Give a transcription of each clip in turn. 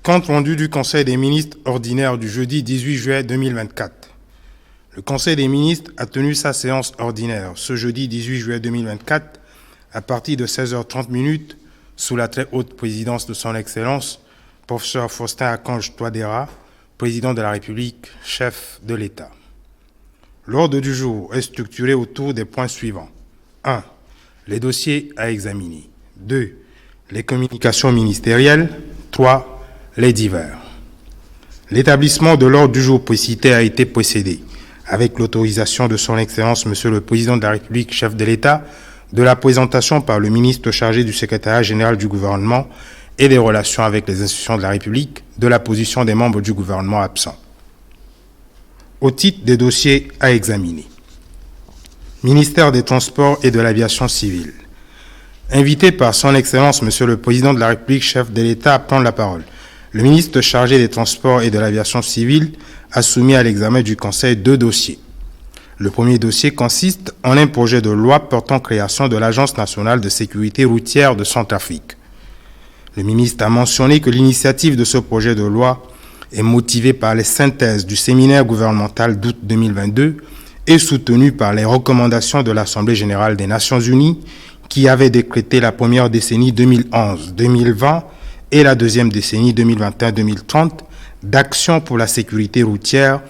Compte rendu du Conseil des ministres ordinaire du jeudi 18 juillet 2024. Le Conseil des ministres a tenu sa séance ordinaire ce jeudi 18 juillet 2024 à partir de 16h30 sous la très haute présidence de son Excellence, professeur Faustin Archange Touadéra, président de la République, chef de l'État. L'ordre du jour est structuré autour des points suivants. 1. Les dossiers à examiner. 2. Les communications ministérielles. 3. Les divers. L'établissement de l'ordre du jour précité a été précédé, avec l'autorisation de son Excellence Monsieur le Président de la République, chef de l'État, de la présentation par le ministre chargé du secrétariat général du gouvernement et des relations avec les institutions de la République de la position des membres du gouvernement absents. Au titre des dossiers à examiner. Ministère des Transports et de l'Aviation civile. Invité par son Excellence Monsieur le Président de la République, chef de l'État, à prendre la parole, le ministre chargé des Transports et de l'Aviation civile a soumis à l'examen du Conseil 2 dossiers. Le premier dossier consiste en un projet de loi portant création de l'Agence nationale de sécurité routière de Centrafrique. Le ministre a mentionné que l'initiative de ce projet de loi est motivée par les synthèses du séminaire gouvernemental d'août 2022 et soutenue par les recommandations de l'Assemblée générale des Nations unies qui avait décrété la première décennie 2011-2020 et la deuxième décennie 2021-2030 d'action pour la sécurité routière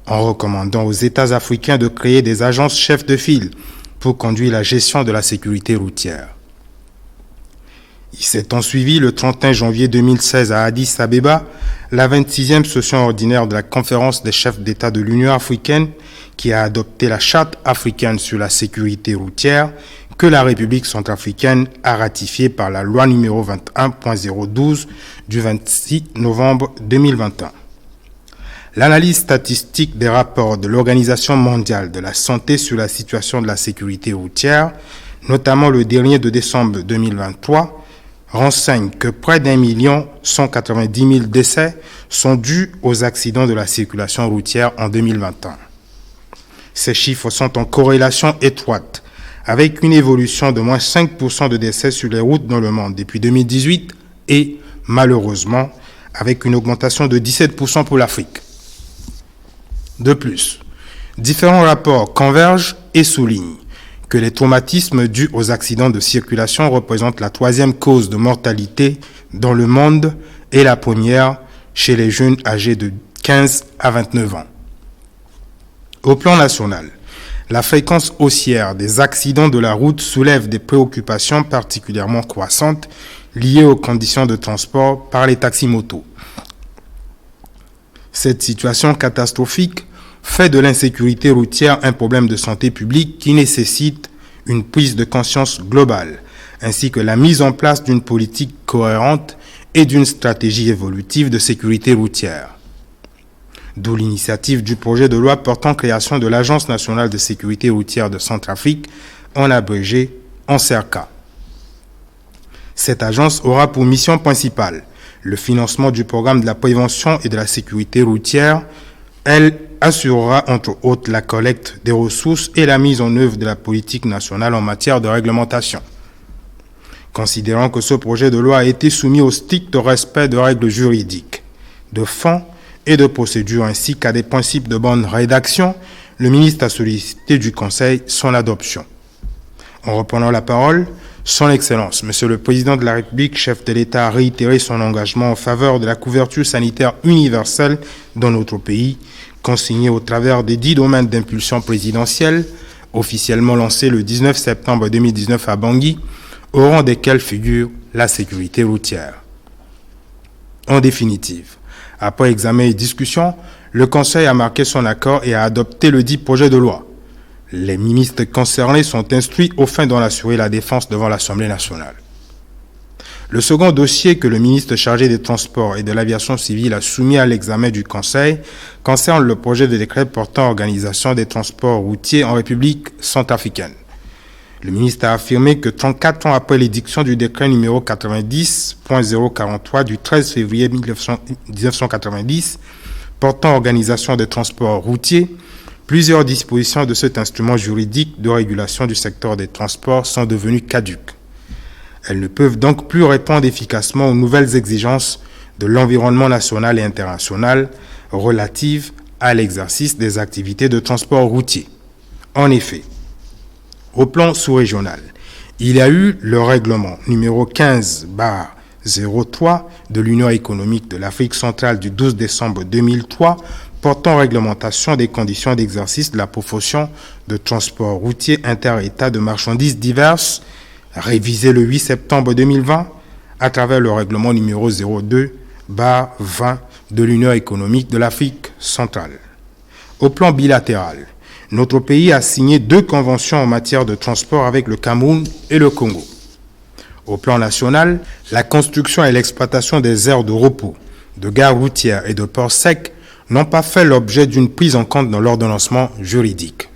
en recommandant aux États africains de créer des agences chefs de file pour conduire la gestion de la sécurité routière. Il s'est ensuivi le 31 janvier 2016 à Addis Abeba la 26e session ordinaire de la conférence des chefs d'État de l'Union africaine qui a adopté la charte africaine sur la sécurité routière que la République centrafricaine a ratifiée par la loi numéro 21.012 du 26 novembre 2021. L'analyse statistique des rapports de l'Organisation mondiale de la santé sur la situation de la sécurité routière, notamment le dernier de décembre 2023, renseigne que près d'1 190 000 décès sont dus aux accidents de la circulation routière en 2021. Ces chiffres sont en corrélation étroite avec une évolution de moins 5% de décès sur les routes dans le monde depuis 2018 et, malheureusement, avec une augmentation de 17% pour l'Afrique. De plus, différents rapports convergent et soulignent que les traumatismes dus aux accidents de circulation représentent la troisième cause de mortalité dans le monde et la première chez les jeunes âgés de 15 à 29 ans. Au plan national, la fréquence haussière des accidents de la route soulève des préoccupations particulièrement croissantes liées aux conditions de transport par les taxis-motos. Cette situation catastrophique fait de l'insécurité routière un problème de santé publique qui nécessite une prise de conscience globale, ainsi que la mise en place d'une politique cohérente et d'une stratégie évolutive de sécurité routière. D'où l'initiative du projet de loi portant création de l'Agence nationale de sécurité routière de Centrafrique, en abrégé ANSERCA. Cette agence aura pour mission principale le financement du programme de la prévention et de la sécurité routière. Elle assurera entre autres la collecte des ressources et la mise en œuvre de la politique nationale en matière de réglementation. Considérant que ce projet de loi a été soumis au strict respect de règles juridiques, de fond et de procédure ainsi qu'à des principes de bonne rédaction, le ministre a sollicité du Conseil son adoption. En reprenant la parole, son Excellence, Monsieur le Président de la République, chef de l'État, a réitéré son engagement en faveur de la couverture sanitaire universelle dans notre pays, consigné au travers des 10 domaines d'impulsion présidentielle, officiellement lancés le 19 septembre 2019 à Bangui, au rang desquels figure la sécurité routière. En définitive, après examen et discussion, le Conseil a marqué son accord et a adopté le dit projet de loi. Les ministres concernés sont instruits aux fins d'en assurer la défense devant l'Assemblée nationale. Le second dossier que le ministre chargé des Transports et de l'Aviation civile a soumis à l'examen du Conseil concerne le projet de décret portant organisation des transports routiers en République centrafricaine. Le ministre a affirmé que 34 ans après l'édiction du décret numéro 90.043 du 13 février 1990 portant organisation des transports routiers, plusieurs dispositions de cet instrument juridique de régulation du secteur des transports sont devenues caduques. Elles ne peuvent donc plus répondre efficacement aux nouvelles exigences de l'environnement national et international relative à l'exercice des activités de transport routier. En effet, au plan sous-régional, il y a eu le règlement numéro 15/03 de l'Union économique de l'Afrique centrale du 12 décembre 2003 portant réglementation des conditions d'exercice de la profession de transport routier inter-État de marchandises diverses, révisé le 8 septembre 2020 à travers le règlement numéro 02/20 de l'Union économique de l'Afrique centrale. Au plan bilatéral, notre pays a signé 2 conventions en matière de transport avec le Cameroun et le Congo. Au plan national, la construction et l'exploitation des aires de repos, de gares routières et de ports secs n'ont pas fait l'objet d'une prise en compte dans l'ordonnancement juridique.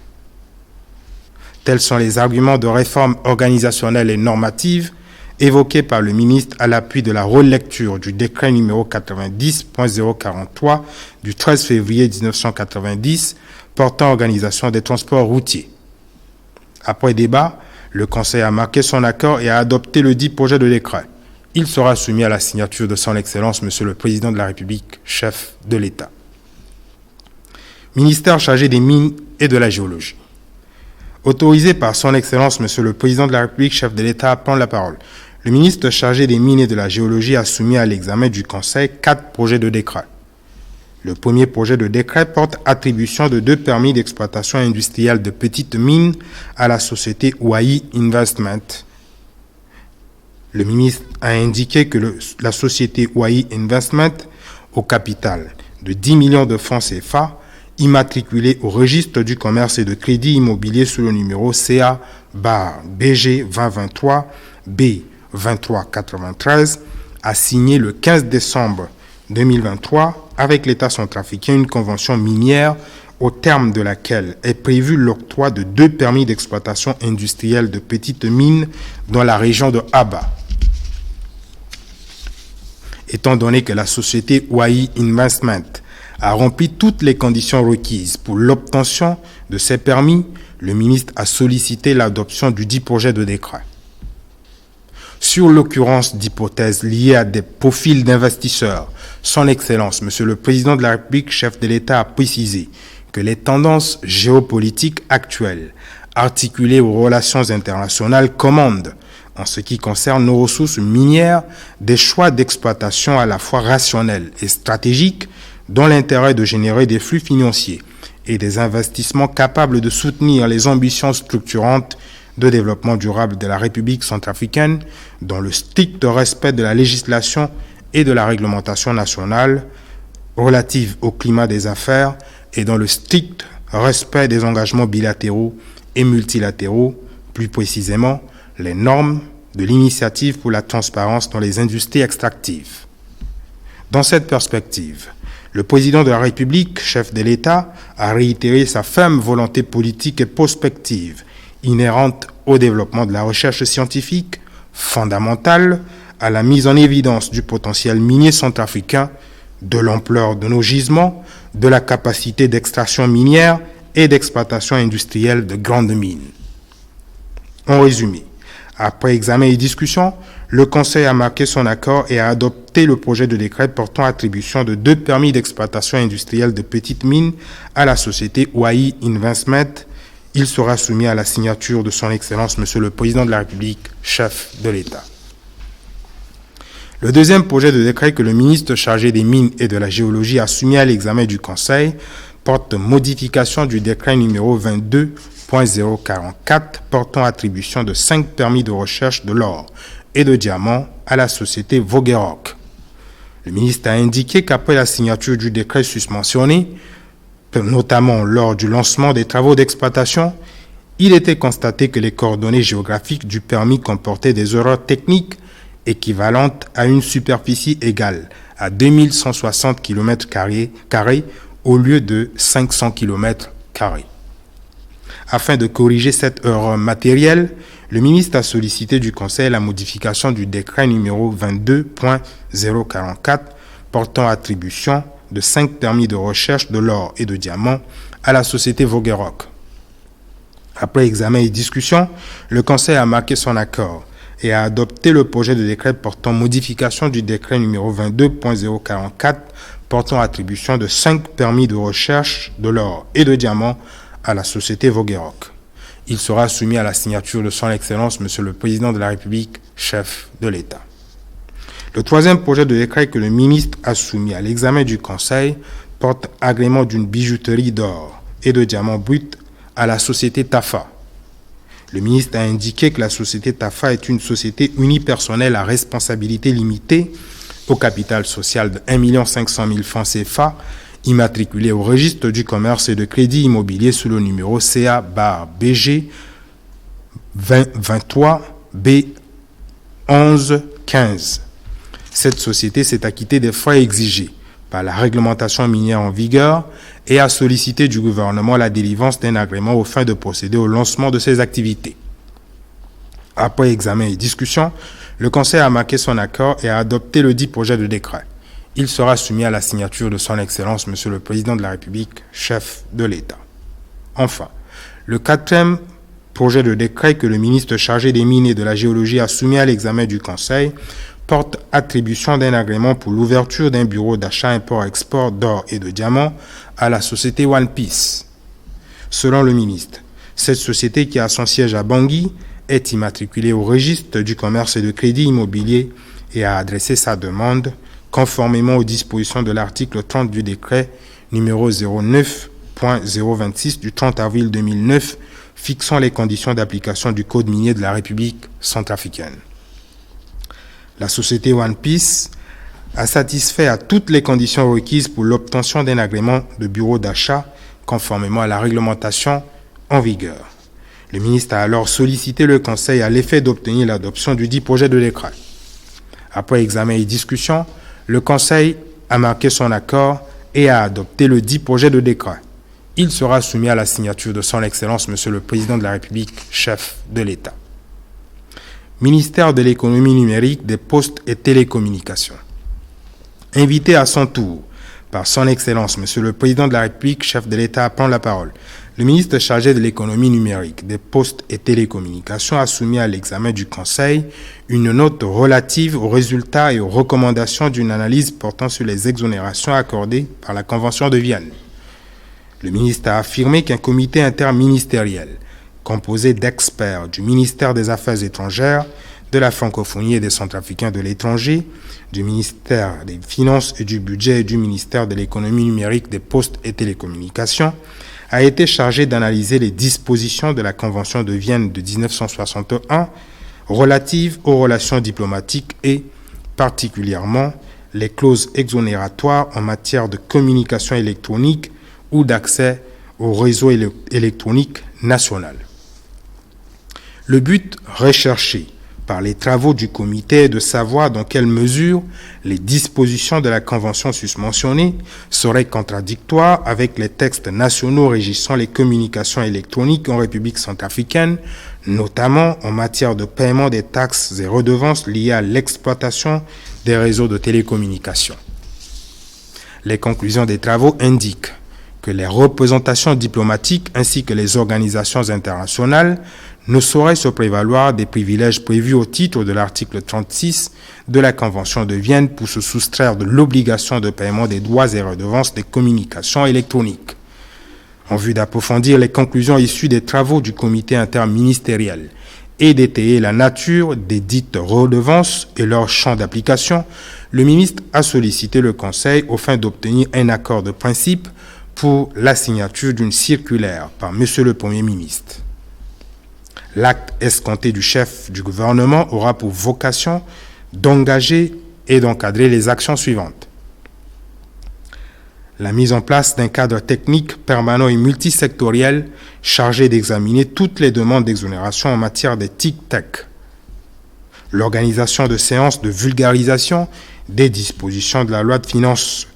Tels sont les arguments de réforme organisationnelle et normative évoqués par le ministre à l'appui de la relecture du décret numéro 90.043 du 13 février 1990 portant organisation des transports routiers. Après débat, le Conseil a marqué son accord et a adopté le dit projet de décret. Il sera soumis à la signature de son Excellence, Monsieur le Président de la République, chef de l'État. Ministère chargé des mines et de la géologie. Autorisé par son Excellence, Monsieur le Président de la République, chef de l'État, à prendre la parole, le ministre chargé des mines et de la géologie a soumis à l'examen du Conseil 4 projets de décret. Le premier projet de décret porte attribution de 2 permis d'exploitation industrielle de petites mines à la société Ouahi Investment. Le ministre a indiqué que la société Ouahi Investment, au capital de 10 millions de francs CFA, immatriculée au registre du commerce et de crédit immobilier sous le numéro CA/BG 2023 B2393, a signé le 15 décembre 2023 avec l'État centrafricain une convention minière au terme de laquelle est prévu l'octroi de 2 permis d'exploitation industrielle de petites mines dans la région de Aba. Étant donné que la société Ouahi Investment a rempli toutes les conditions requises pour l'obtention de ces permis, le ministre a sollicité l'adoption du dit projet de décret. Sur l'occurrence d'hypothèses liées à des profils d'investisseurs, son Excellence, Monsieur le Président de la République, chef de l'État, a précisé que les tendances géopolitiques actuelles, articulées aux relations internationales, commandent, en ce qui concerne nos ressources minières, des choix d'exploitation à la fois rationnels et stratégiques, dont l'intérêt de générer des flux financiers et des investissements capables de soutenir les ambitions structurantes de développement durable de la République centrafricaine dans le strict respect de la législation et de la réglementation nationale relative au climat des affaires et dans le strict respect des engagements bilatéraux et multilatéraux, plus précisément les normes de l'initiative pour la transparence dans les industries extractives. Dans cette perspective, le président de la République, chef de l'État, a réitéré sa ferme volonté politique et prospective inhérente au développement de la recherche scientifique, fondamentale à la mise en évidence du potentiel minier centrafricain, de l'ampleur de nos gisements, de la capacité d'extraction minière et d'exploitation industrielle de grandes mines. En résumé, après examen et discussion, le Conseil a marqué son accord et a adopté le projet de décret portant attribution de 2 permis d'exploitation industrielle de petites mines à la société Ouahi Investment. Il sera soumis à la signature de son Excellence, Monsieur le Président de la République, chef de l'État. Le deuxième projet de décret que le ministre chargé des mines et de la géologie a soumis à l'examen du Conseil porte modification du décret numéro 22.044 portant attribution de 5 permis de recherche de l'or et de diamants à la société Voguerock. Le ministre a indiqué qu'après la signature du décret susmentionné, notamment lors du lancement des travaux d'exploitation, il était constaté que les coordonnées géographiques du permis comportaient des erreurs techniques équivalentes à une superficie égale à 2160 km² au lieu de 500 km². Afin de corriger cette erreur matérielle, le ministre a sollicité du Conseil la modification du décret numéro 22.044 portant attribution de 5 permis de recherche de l'or et de diamants à la société Voguerock. Après examen et discussion, le Conseil a marqué son accord et a adopté le projet de décret portant modification du décret numéro 22.044 portant attribution de 5 permis de recherche de l'or et de diamants à la société Voguerock. Il sera soumis à la signature de son Excellence, Monsieur le Président de la République, chef de l'État. Le troisième projet de décret que le ministre a soumis à l'examen du Conseil porte agrément d'une bijouterie d'or et de diamants bruts à la société TAFA. Le ministre a indiqué que la société TAFA est une société unipersonnelle à responsabilité limitée au capital social de 1 500 000 francs CFA, immatriculée au registre du commerce et de crédit immobilier sous le numéro CA-BG 23 B11 15. Cette société s'est acquittée des frais exigés par la réglementation minière en vigueur et a sollicité du gouvernement la délivrance d'un agrément aux fins de procéder au lancement de ses activités. Après examen et discussion, le Conseil a marqué son accord et a adopté le dit projet de décret. Il sera soumis à la signature de son Excellence, Monsieur le Président de la République, chef de l'État. Enfin, le quatrième projet de décret que le ministre chargé des Mines et de la Géologie a soumis à l'examen du Conseil porte attribution d'un agrément pour l'ouverture d'un bureau d'achat-import-export d'or et de diamants à la société One Piece. Selon le ministre, cette société qui a son siège à Bangui est immatriculée au registre du commerce et de crédit immobilier et a adressé sa demande conformément aux dispositions de l'article 30 du décret numéro 09.026 du 30 avril 2009 fixant les conditions d'application du Code minier de la République centrafricaine. La société One Piece a satisfait à toutes les conditions requises pour l'obtention d'un agrément de bureau d'achat conformément à la réglementation en vigueur. Le ministre a alors sollicité le Conseil à l'effet d'obtenir l'adoption du dit projet de décret. Après examen et discussion, le Conseil a marqué son accord et a adopté le dit projet de décret. Il sera soumis à la signature de son Excellence, Monsieur le Président de la République, chef de l'État. Ministère de l'économie numérique, des postes et télécommunications. Invité à son tour par son Excellence, Monsieur le Président de la République, chef de l'État, à prendre la parole, le ministre chargé de l'économie numérique, des postes et télécommunications a soumis à l'examen du Conseil une note relative aux résultats et aux recommandations d'une analyse portant sur les exonérations accordées par la Convention de Vienne. Le ministre a affirmé qu'un comité interministériel composé d'experts du ministère des Affaires étrangères, de la francophonie et des Centrafricains de l'étranger, du ministère des Finances et du Budget et du ministère de l'économie numérique, des postes et télécommunications, a été chargé d'analyser les dispositions de la Convention de Vienne de 1961 relatives aux relations diplomatiques et, particulièrement, les clauses exonératoires en matière de communication électronique ou d'accès au réseau électronique national. Le but recherché par les travaux du comité est de savoir dans quelle mesure les dispositions de la Convention susmentionnée seraient contradictoires avec les textes nationaux régissant les communications électroniques en République centrafricaine, notamment en matière de paiement des taxes et redevances liées à l'exploitation des réseaux de télécommunications. Les conclusions des travaux indiquent que les représentations diplomatiques ainsi que les organisations internationales ne sauraient se prévaloir des privilèges prévus au titre de l'article 36 de la Convention de Vienne pour se soustraire de l'obligation de paiement des droits et redevances des communications électroniques. En vue d'approfondir les conclusions issues des travaux du comité interministériel et d'étayer la nature des dites redevances et leur champ d'application, le ministre a sollicité le Conseil aux fins d'obtenir un accord de principe pour la signature d'une circulaire par Monsieur le Premier ministre. L'acte escompté du chef du gouvernement aura pour vocation d'engager et d'encadrer les actions suivantes. La mise en place d'un cadre technique permanent et multisectoriel chargé d'examiner toutes les demandes d'exonération en matière de TIC-TEC. L'organisation de séances de vulgarisation des dispositions de la loi de finances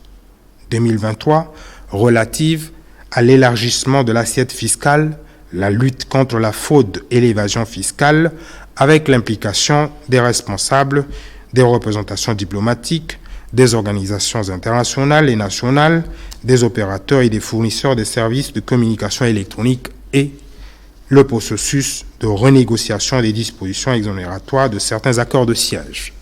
2023 relative à l'élargissement de l'assiette fiscale, la lutte contre la fraude et l'évasion fiscale, avec l'implication des responsables des représentations diplomatiques, des organisations internationales et nationales, des opérateurs et des fournisseurs de services de communication électronique et le processus de de renégociation des dispositions exonératoires de certains accords de siège.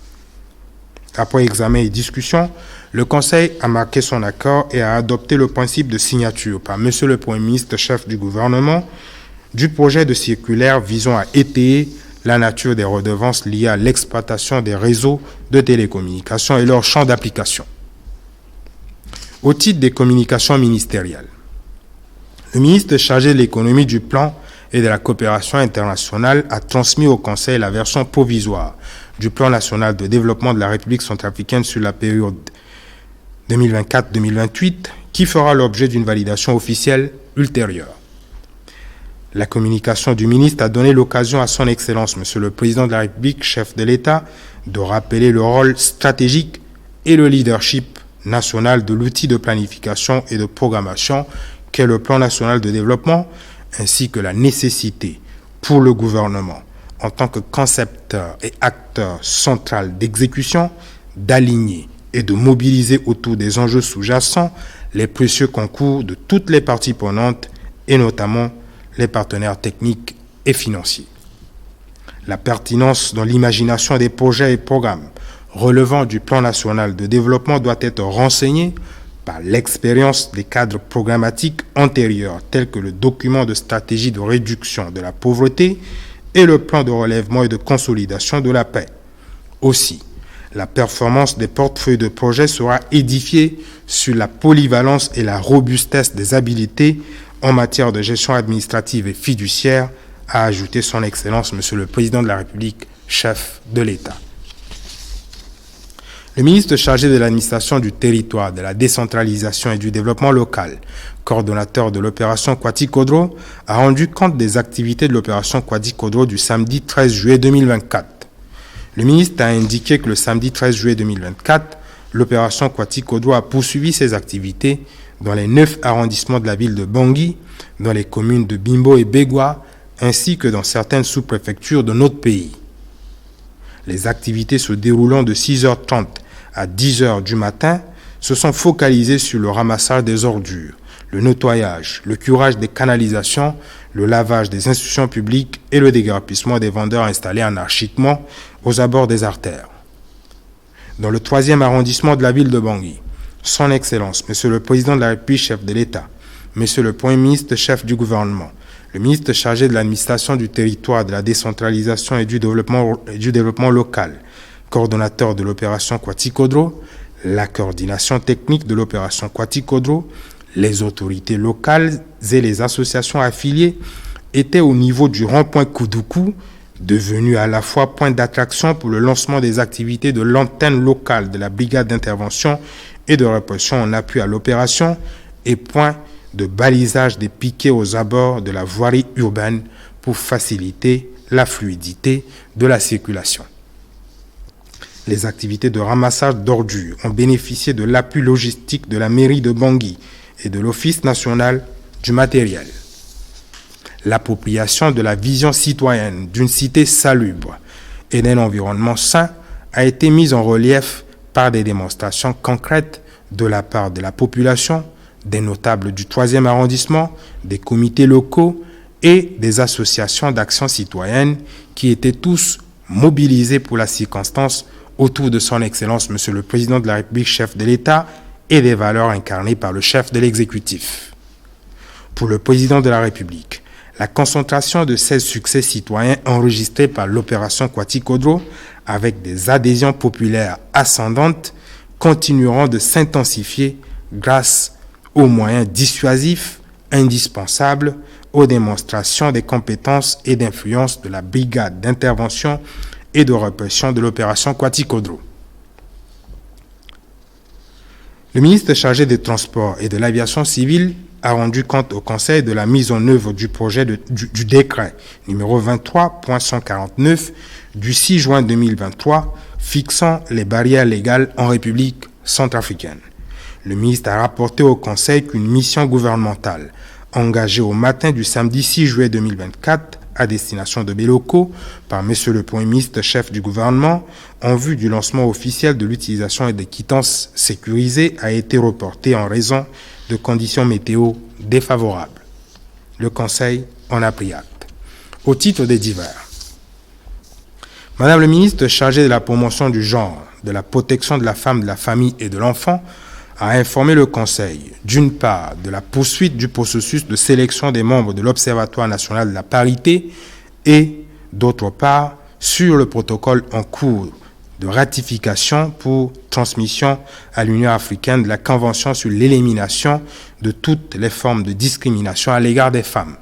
Après examen et discussion, le Conseil a marqué son accord et a adopté le principe de signature par M. le Premier ministre, chef du gouvernement, du projet de circulaire visant à étayer la nature des redevances liées à l'exploitation des réseaux de télécommunications et leur champ d'application. Au titre des communications ministérielles, le ministre chargé de l'économie, du plan et de la coopération internationale a transmis au Conseil la version provisoire du plan national de développement de la République centrafricaine sur la période 2024-2028 qui fera l'objet d'une validation officielle ultérieure. La communication du ministre a donné l'occasion à son Excellence, Monsieur le Président de la République, chef de l'État, de rappeler le rôle stratégique et le leadership national de l'outil de planification et de programmation qu'est le plan national de développement, ainsi que la nécessité pour le gouvernement, en tant que concepteur et acteur central d'exécution, d'aligner et de mobiliser autour des enjeux sous-jacents les précieux concours de toutes les parties prenantes et notamment les partenaires techniques et financiers. La pertinence dans l'imagination des projets et programmes relevant du plan national de développement doit être renseignée par l'expérience des cadres programmatiques antérieurs tels que le document de stratégie de réduction de la pauvreté et le plan de relèvement et de consolidation de la paix. Aussi, la performance des portefeuilles de projets sera édifiée sur la polyvalence et la robustesse des habilités en matière de gestion administrative et fiduciaire, a ajouté son Excellence, Monsieur le Président de la République, chef de l'État. Le ministre chargé de l'administration du territoire, de la décentralisation et du développement local, coordonnateur de l'opération Kwati-Kodro, a rendu compte des activités de l'opération Kwati-Kodro du samedi 13 juillet 2024. Le ministre a indiqué que le samedi 13 juillet 2024, l'opération Kwati-Kodro a poursuivi ses activités dans les 9 arrondissements de la ville de Bangui, dans les communes de Bimbo et Begwa, ainsi que dans certaines sous-préfectures de notre pays. Les activités se déroulant de 6h30 à 10h du matin se sont focalisées sur le ramassage des ordures, le nettoyage, le curage des canalisations, le lavage des institutions publiques et le déguerpissement des vendeurs installés anarchiquement aux abords des artères. Dans le 3e arrondissement de la ville de Bangui, Son Excellence, Monsieur le Président de la République, chef de l'État, Monsieur le Premier ministre, chef du gouvernement, le ministre chargé de l'administration du territoire, de la décentralisation et du développement local, coordonnateur de l'opération Kwati-Kodro, la coordination technique de l'opération Kwati-Kodro, les autorités locales et les associations affiliées étaient au niveau du rond-point Koudoukou, devenu à la fois point d'attraction pour le lancement des activités de l'antenne locale de la brigade d'intervention et de répression en appui à l'opération et point de balisage des piquets aux abords de la voirie urbaine pour faciliter la fluidité de la circulation. Les activités de ramassage d'ordures ont bénéficié de l'appui logistique de la mairie de Bangui et de l'Office national du matériel. L'appropriation de la vision citoyenne d'une cité salubre et d'un environnement sain a été mise en relief par des démonstrations concrètes de la part de la population, des notables du 3e arrondissement, des comités locaux et des associations d'action citoyenne qui étaient tous mobilisés pour la circonstance autour de son Excellence, Monsieur le Président de la République, chef de l'État, et des valeurs incarnées par le chef de l'exécutif. Pour le Président de la République, la concentration de ces succès citoyens enregistrés par l'opération Kwati-Kodro, avec des adhésions populaires ascendantes, continueront de s'intensifier grâce aux moyens dissuasifs indispensables aux démonstrations des compétences et d'influence de la brigade d'intervention et de répression de l'opération Kwati-Kodro. Le ministre chargé des Transports et de l'Aviation civile a rendu compte au Conseil de la mise en œuvre du projet du décret numéro 23.149 du 6 juin 2023 fixant les barrières légales en République centrafricaine. Le ministre a rapporté au Conseil qu'une mission gouvernementale engagée au matin du samedi 6 juillet 2024 à destination de Béloko par Monsieur le Premier ministre, chef du gouvernement, en vue du lancement officiel de l'utilisation des quittances sécurisées a été reportée en raison de conditions météo défavorables. Le Conseil en a pris acte. au titre des divers. Madame le ministre chargée de la promotion du genre, de la protection de la femme, de la famille et de l'enfant a informé le Conseil, d'une part, de la poursuite du processus de sélection des membres de l'Observatoire national de la parité et, d'autre part, sur le protocole en cours de ratification pour transmission à l'Union africaine de la Convention sur l'élimination de toutes les formes de discrimination à l'égard des femmes.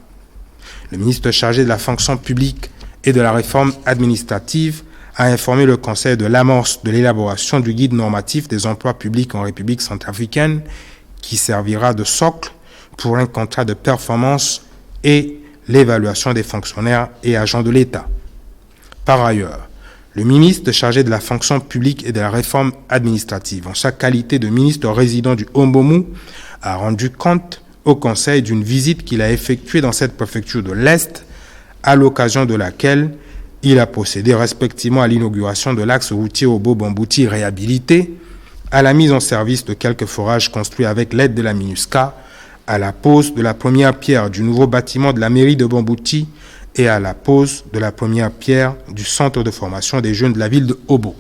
Le ministre chargé de la fonction publique et de la réforme administrative a informé le Conseil de l'amorce de l'élaboration du guide normatif des emplois publics en République centrafricaine qui servira de socle pour un contrat de performance et l'évaluation des fonctionnaires et agents de l'État. Par ailleurs, le ministre chargé de la fonction publique et de la réforme administrative, en sa qualité de ministre résident du Haut-Bomou, a rendu compte au Conseil d'une visite qu'il a effectuée dans cette préfecture de l'Est, à l'occasion de laquelle il a procédé respectivement à l'inauguration de l'axe routier Obo-Bambouti réhabilité, à la mise en service de quelques forages construits avec l'aide de la MINUSCA, à la pose de la première pierre du nouveau bâtiment de la mairie de Bambouti et à la pose de la première pierre du centre de formation des jeunes de la ville de Obo.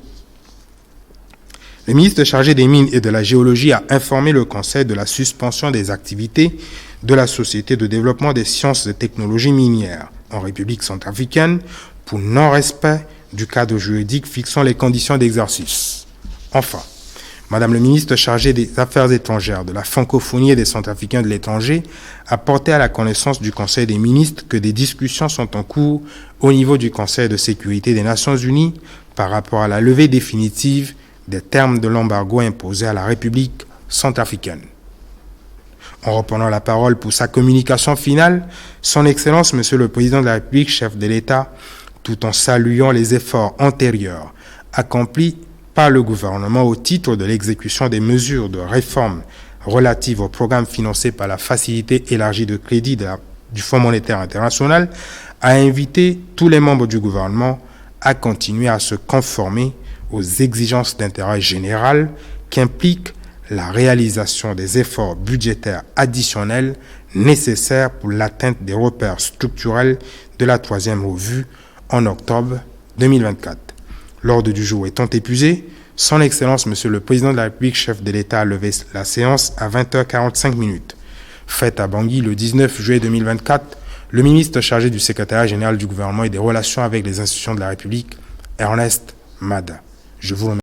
Le ministre chargé des Mines et de la Géologie a informé le Conseil de la suspension des activités de la Société de développement des sciences et technologies minières en République centrafricaine pour non-respect du cadre juridique fixant les conditions d'exercice. Enfin, Madame le ministre chargée des Affaires étrangères, de la francophonie et des Centrafricains de l'étranger a porté à la connaissance du Conseil des ministres que des discussions sont en cours au niveau du Conseil de sécurité des Nations unies par rapport à la levée définitive des termes de l'embargo imposé à la République centrafricaine. En reprenant la parole pour sa communication finale, Son Excellence, Monsieur le Président de la République, chef de l'État, tout en saluant les efforts antérieurs accomplis par le gouvernement au titre de l'exécution des mesures de réforme relatives au programme financé par la Facilité élargie de crédit du Fonds monétaire international, a invité tous les membres du gouvernement à continuer à se conformer aux exigences d'intérêt général qu'implique la réalisation des efforts budgétaires additionnels nécessaires pour l'atteinte des repères structurels de la troisième revue en octobre 2024. L'ordre du jour étant épuisé, Son Excellence, Monsieur le Président de la République, chef de l'État, a levé la séance à 20h45. Faite à Bangui le 19 juillet 2024, le ministre chargé du secrétariat général du gouvernement et des relations avec les institutions de la République, Ernest Mada. Je vous remercie.